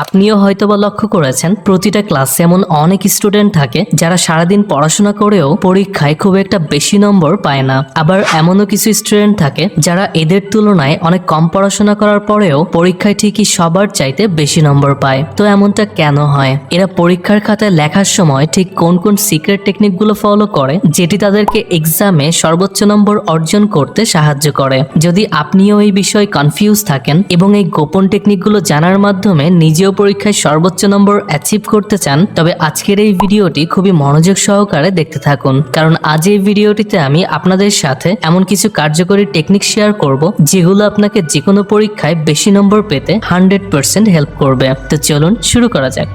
আপনিও হয়তোবা লক্ষ্য করেছেন প্রতিটা ক্লাসে এমন অনেক স্টুডেন্ট থাকে যারা সারাদিন পড়াশোনা করেও পরীক্ষায় খুব একটা বেশি নম্বর পায় না। আবার এমনও কিছু স্টুডেন্ট থাকে যারা এদের তুলনায় অনেক কম পড়াশোনা করার পরেও পরীক্ষায় ঠিকই সবার চাইতে বেশি নম্বর পায়। তো এমনটা কেন হয়? এরা পরীক্ষার খাতায় লেখার সময় ঠিক কোন কোন সিক্রেট টেকনিকগুলো ফলো করে যেটি তাদেরকে এক্সামে সর্বোচ্চ নম্বর অর্জন করতে সাহায্য করে? যদি আপনিও এই বিষয়ে কনফিউজ থাকেন এবং এই গোপন টেকনিকগুলো জানার মাধ্যমে নিজেও পরীক্ষায় সর্বোচ্চ নম্বর অ্যাচিভ করতে চান, তবে আজকের এই ভিডিওটি খুবই মনোযোগ সহকারে দেখতে থাকুন, কারণ আজ এই ভিডিওটিতে আমি আপনাদের সাথে এমন কিছু কার্যকরী টেকনিক শেয়ার করব যেগুলো আপনাকে যে কোনো পরীক্ষায় বেশি নম্বর পেতে 100% হেল্প করবে। তো চলুন শুরু করা যাক।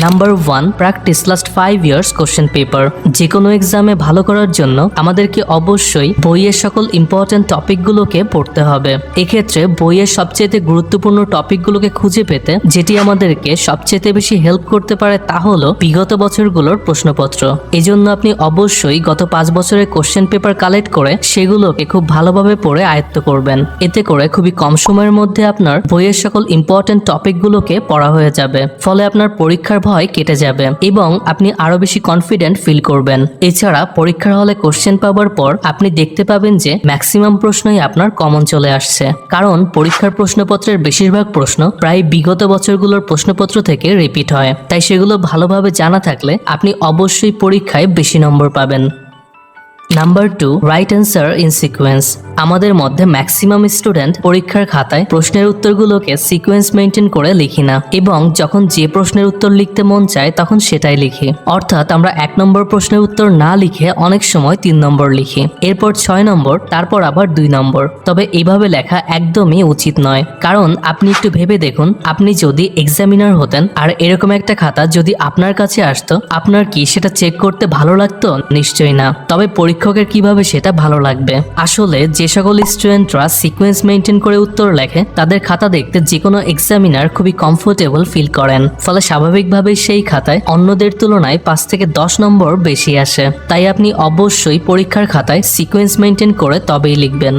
Number 1, practice last 5 years question paper. যে কোনো এক্সামে ভালো করার জন্য আমাদেরকে অবশ্যই বইয়ের সকল ইম্পর্টেন্ট টপিকগুলোকে পড়তে হবে। এক্ষেত্রে বইয়ের সবচেয়ে গুরুত্বপূর্ণ টপিকগুলোকে খুঁজে পেতে যেটি আমাদেরকে সবচেয়ে বেশি হেল্প করতে পারে তা হলো বিগত বছরগুলোর প্রশ্নপত্র। এজন্য আপনি অবশ্যই গত 5 বছরের কোশ্চেন পেপার কালেক্ট করে সেগুলোকে খুব ভালোভাবে পড়ে আয়ত্ত করবেন। এতে করে খুবই কম সময়ের মধ্যে আপনার বইয়ের সকল ইম্পর্টেন্ট টপিকগুলোকে পড়া হয়ে যাবে। ফলে আপনার পরীক্ষার ভয় কেটে যাবে এবং আপনি আরো বেশি কনফিডেন্ট ফিল করবেন। এছাড়া পরীক্ষার হলে কোশ্চেন পাওয়ার পর আপনি দেখতে পাবেন যে ম্যাক্সিমাম প্রশ্নই আপনার কমন চলে আসছে, কারণ পরীক্ষার প্রশ্নপত্রের বেশিরভাগ প্রশ্ন প্রায় বিগত বছরগুলোর প্রশ্নপত্র থেকে রিপিট হয়। তাই সেগুলো ভালোভাবে জানা থাকলে আপনি অবশ্যই পরীক্ষায় বেশি নম্বর পাবেন। Number 2, right answer in sequence. আমাদের মধ্যে ম্যাক্সিমাম স্টুডেন্ট পরীক্ষার খাতায় প্রশ্নের উত্তরগুলোকে সিকোয়েন্স মেনটেন করে লিখি না এবং যখন যে প্রশ্নের উত্তর লিখতে মন চায় তখন সেটাই লিখি। অর্থাৎ আমরা 1 নম্বর প্রশ্নের উত্তর না লিখে অনেক সময় 3 নম্বর লিখি, এরপর 6 নম্বর, তারপর আবার 2 নম্বর। তবে এইভাবে লেখা একদমই উচিত নয়, কারণ আপনি একটু ভেবে দেখুন, আপনি যদি এক্সামিনার হতেন আর এরকম একটা খাতা যদি আপনার কাছে আসতো, আপনার কি সেটা চেক করতে ভালো লাগতো? নিশ্চয়ই না। তবে পরীক্ষকের কিভাবে সেটা ভালো লাগবে? আসলে যে সকল স্টুডেন্টরা সিকোয়েন্স মেনটেন করে উত্তর লেখে তাদের খাতা দেখতে যে কোনো এক্সামিনার খুবই কমফোর্টেবল ফিল করেন। ফলে স্বাভাবিকভাবেই সেই খাতায় অন্যদের তুলনায় 5 থেকে 10 নম্বর বেশি আসে। তাই আপনি অবশ্যই পরীক্ষার খাতায় সিকোয়েন্স মেনটেন করে তবেই লিখবেন।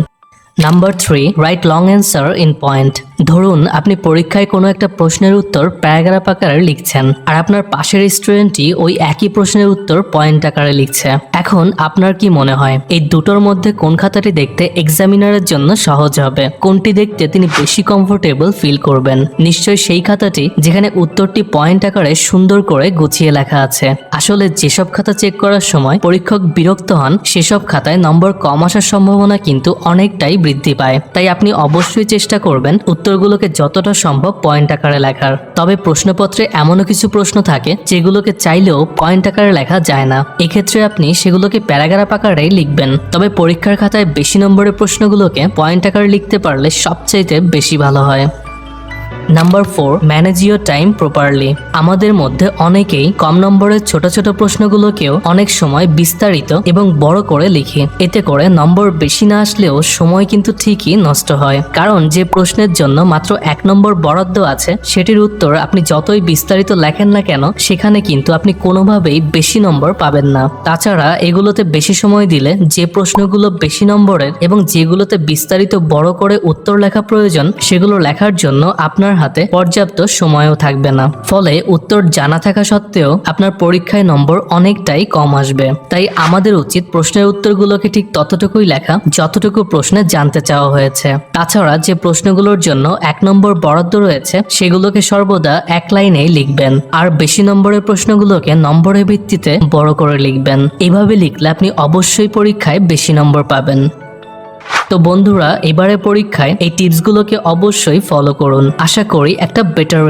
Number 3, right long answer in point. ধরুন আপনি পরীক্ষায় কোনো একটা প্রশ্নের উত্তর প্যারাগ্রাফ আকারে লিখছেন আর আপনার পাশের স্টুডেন্টটি ওই একই প্রশ্নের উত্তর পয়েন্ট আকারে লিখছে। এখন আপনার কি মনে হয় এই দুটোর মধ্যে কোন খাতাটি দেখতে এক্সামিনারের জন্য সহজ হবে? কোনটি দেখতে তিনি বেশি কমফোর্টেবল ফিল করবেন? নিশ্চয়ই সেই খাতাটি যেখানে উত্তরটি পয়েন্ট আকারে সুন্দর করে গুছিয়ে লেখা আছে। আসলে যেসব খাতা চেক করার সময় পরীক্ষক বিরক্ত হন সেসব খাতায় নম্বর কম আসার সম্ভাবনা কিন্তু অনেকটাই বৃদ্ধি পায়। তাই আপনি অবশ্যই চেষ্টা করবেন উত্তরগুলোকে যতটা সম্ভব পয়েন্ট আকারে লেখার। তবে প্রশ্নপত্রে এমনও কিছু প্রশ্ন থাকে যেগুলোকে চাইলেও পয়েন্ট আকারে লেখা যায় না, এক্ষেত্রে আপনি সেগুলোকে প্যারাগ্রাফ আকারেই লিখবেন। তবে পরীক্ষার খাতায় বেশি নম্বরের প্রশ্নগুলোকে পয়েন্ট আকারে লিখতে পারলে সবচাইতে বেশি ভালো হয়। Number 4, manage your time properly. আমাদের মধ্যে অনেকেই কম নম্বরের ছোট ছোট প্রশ্নগুলোকেও অনেক সময় বিস্তারিত এবং বড় করে লিখি। এতে করে নম্বর বেশি না আসলেও সময় কিন্তু ঠিকই নষ্ট হয়, কারণ যে প্রশ্নের জন্য মাত্র 1 নম্বর বরাদ্দ আছে সেটির উত্তর আপনি যতই বিস্তারিত লেখেন না কেন সেখানে কিন্তু আপনি কোনোভাবেই বেশি নম্বর পাবেন না। তাছাড়া এগুলোতে বেশি সময় দিলে যে প্রশ্নগুলো বেশি নম্বরের এবং যেগুলোতে বিস্তারিত বড় করে উত্তর লেখা প্রয়োজন সেগুলো লেখার জন্য আপনার হাতে পর্যাপ্ত সময়ও থাকবে না। ফলে উত্তর জানা থাকা সত্ত্বেও আপনার পরীক্ষায় নম্বর অনেকটাই কম আসবে। তাই আমাদের উচিত প্রশ্নের উত্তরগুলোকে ঠিক ততটুকুই লেখা যতটুকু প্রশ্নে জানতে চাওয়া হয়েছে। তাছাড়া যে প্রশ্নগুলোর জন্য 1 নম্বর বরাদ্দ রয়েছে সেগুলোকে সর্বদা 1 লাইনেই লিখবেন, আর বেশি নম্বরের প্রশ্নগুলোকে নম্বরের ভিত্তিতে বড় করে লিখবেন। এভাবে লিখলে আপনি অবশ্যই পরীক্ষায় বেশি নম্বর পাবেন। তো বন্ধুরা, এবারে পরীক্ষায় এই টিপসগুলোকে অবশ্যই ফলো করুন। আশা করি একটা বেটার